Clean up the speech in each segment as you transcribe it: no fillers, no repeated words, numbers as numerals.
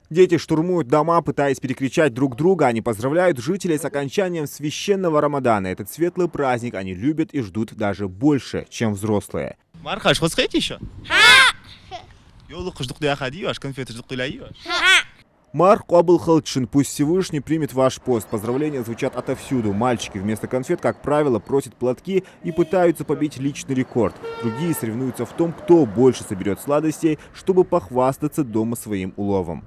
Дети штурмуют дома, пытаясь перекричать друг друга. Они поздравляют жителей с окончанием священного Рамадана. Этот светлый праздник они любят и ждут даже больше, чем взрослые. Мархаш, хотите еще? Ёлук ждук дяхадиёш, конфеты ждук иляйёш. Мар Кабыл Халчын, пусть Всевышний примет ваш пост. Поздравления звучат отовсюду. Мальчики вместо конфет, как правило, просят платки и пытаются побить личный рекорд. Другие соревнуются в том, кто больше соберет сладостей, чтобы похвастаться дома своим уловом.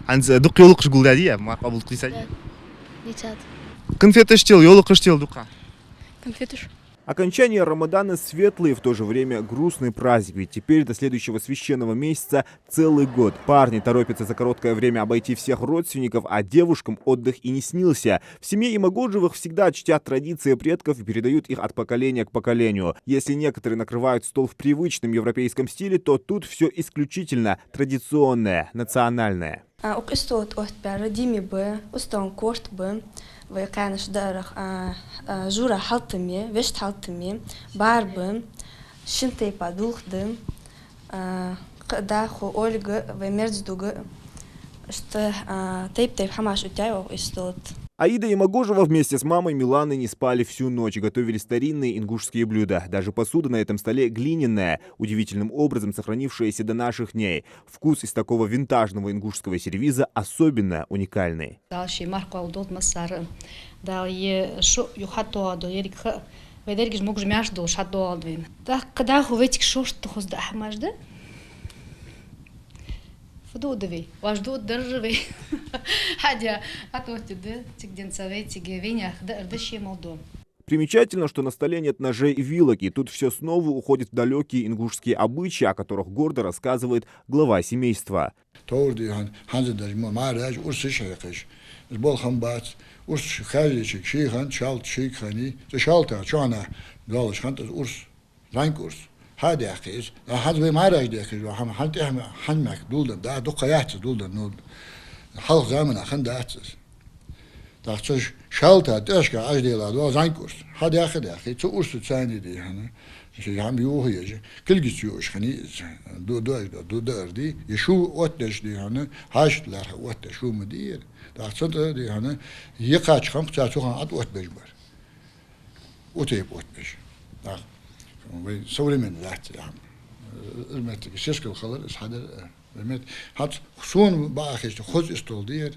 Анз дук ёлук жгул дядия, мар кабыл клисади. Конфеты штил, ёлук штил дука. Конфеты. Окончание Рамадана — светлый и в то же время грустный праздник, ведь теперь до следующего священного месяца целый год. Парни торопятся за короткое время обойти всех родственников, а девушкам отдых и не снился. В семье Имагоджевых всегда чтят традиции предков и передают их от поколения к поколению. Если некоторые накрывают стол в привычном европейском стиле, то тут все исключительно традиционное, национальное. ويقانش دارخ جورا حلتمي وش حلتمي باربم شنتي بدوخدم قداخو أولج ومرزدوج شت تيب حماش утяю истот. Аида Имагожева вместе с мамой Миланой не спали всю ночь и готовили старинные ингушские блюда. Даже посуда на этом столе глиняная, удивительным образом сохранившаяся до наших дней. Вкус из такого винтажного ингушского сервиза особенно уникальный. Фдудовый, ваш дуд державый. Хадя, а то тебе тигден советики винях дыши молдо. Примечательно, что на столе нет ножей и вилок, и тут все снова уходит в далекие ингушские обычаи, о которых гордо рассказывает глава семейства. هذا أخيس هذا بما راجع أخيس وهم حنت إحنا حنمك دولدن ده دقة يحتس دولدن نود حلق زمن أخن ده أحتس تحتش شالته تأشكا أجديلا دوا زانكوس هذا أخي تأوس تساندي دي هنا شيء هم يوه يجي كل جس يوش خني دو أردي يشو واتش دي هنا هاش لا واتش شو مدير تحتش دي هنا يقاش خم تأشو خن أت وات بجبر وتيب وات بج وسوري من ذات يعني المت الشيشك الخضر إيش هذا المت حت شون باخش خذ استولدير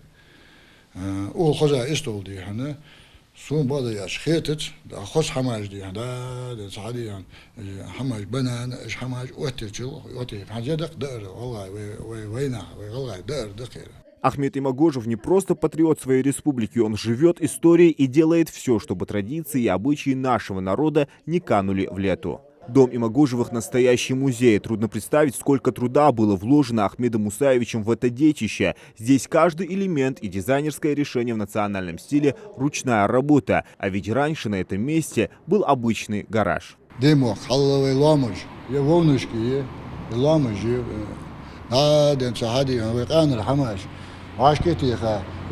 أول خذ استولدي هنا شون بعد ياش خيتت ده خذ حماج دي هذا سعدي يعني حماج بنان إيش حماج وتشل وتي حاجة دقر والله وينه والله دقر. Ахмед Имагожев не просто патриот своей республики, он живет историей и делает все, чтобы традиции и обычаи нашего народа не канули в лету. Дом Имагожевых — настоящий музей. Трудно представить, сколько труда было вложено Ахмедом Мусаевичем в это детище. Здесь каждый элемент и дизайнерское решение в национальном стиле — ручная работа. А ведь раньше на этом месте был обычный гараж. عاشكتي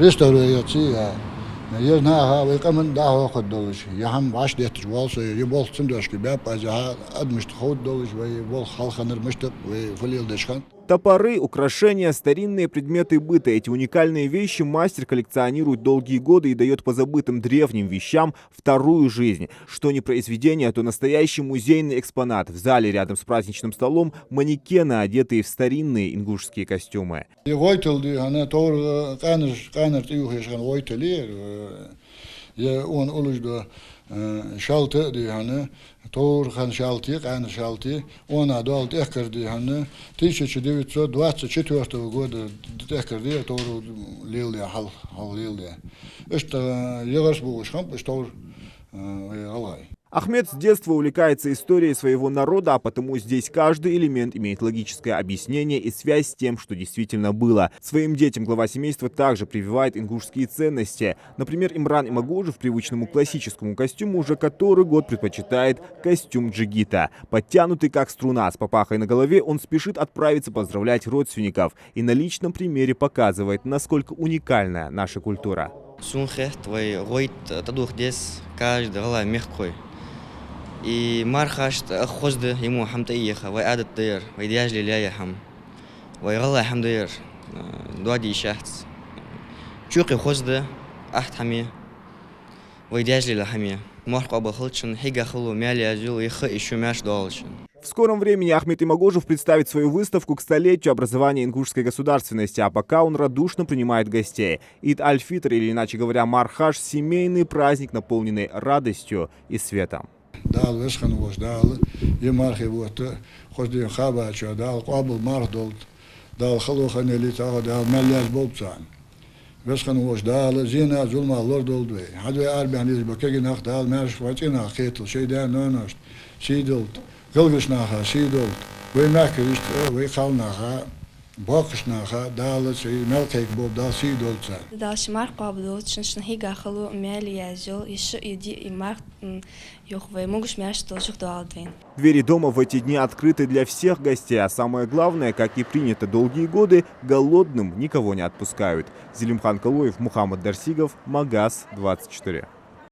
ريستورياتي يزناها ويقمن داها خدوش يهم عاش ديت جوالس يبول صندوق كباب أجها أدمشت خدوش ويبول خالخنر مشتق وفليل دشخان. Топоры, украшения, старинные предметы быта. Эти уникальные вещи мастер коллекционирует долгие годы и дает позабытым древним вещам вторую жизнь. Что не произведение, то настоящий музейный экспонат. В зале рядом с праздничным столом манекены, одетые в старинные ингушские костюмы. شالتي دي هنا تور خان شالتي قان شالتي وانا دولت اخر دي هنا تيشي ديفيد سو 24 года اخر دي تور ليل حل ليل اشتا يغرس بوش خم اشتور الله. Ахмед с детства увлекается историей своего народа, а потому здесь каждый элемент имеет логическое объяснение и связь с тем, что действительно было. Своим детям глава семейства также прививает ингушские ценности. Например, Имран Имагожев привычному классическому костюму уже который год предпочитает костюм джигита. Подтянутый как струна с папахой на голове, он спешит отправиться поздравлять родственников и на личном примере показывает, насколько уникальна наша культура. Сунхе, твой ройт, тадух дес, каждый рала мягкой. И мархаш хозды ему хамтаиха, вай адат дыр, вай дяжли ляя хам, вай гала хам дыр, дуади шахц. Чуки хозды ахт хами, вай дяжли ла хами. Марх аба хылчын, хига хылу мяли азюл, их еще мяш долчын. В скором времени Ахмед Имагожев представит свою выставку к столетию образования ингушской государственности, а пока он радушно принимает гостей. Ид Аль-Фитр, или иначе говоря Мархаш, семейный праздник, наполненный радостью и светом. Дал вешхан вош дал, и мархи вот, хоть и хабача дал, кабл мардолт, дал халухан или тага дал мальяс болцан. Вешхан вош дал, зина зулма лордолдвей. Хадвей арбян из бакегинах дал мяш фатина хитл, шейдан нонашт, сидолт. Гылгышнаха, сидолт, вы мякришт, вы халнаха, бакшнаха, далец, и мелкейк боб, дал сидолца. Дальше марк пабдул, чншн хига халу мяли язел, еще иди и марк ёхвей могуш мяш тоже дуалдвин. Двери дома в эти дни открыты для всех гостей, а самое главное, как и принято долгие годы, голодным никого не отпускают. Зелимхан Калуев, Мухаммад Дарсигов, Магаз 24.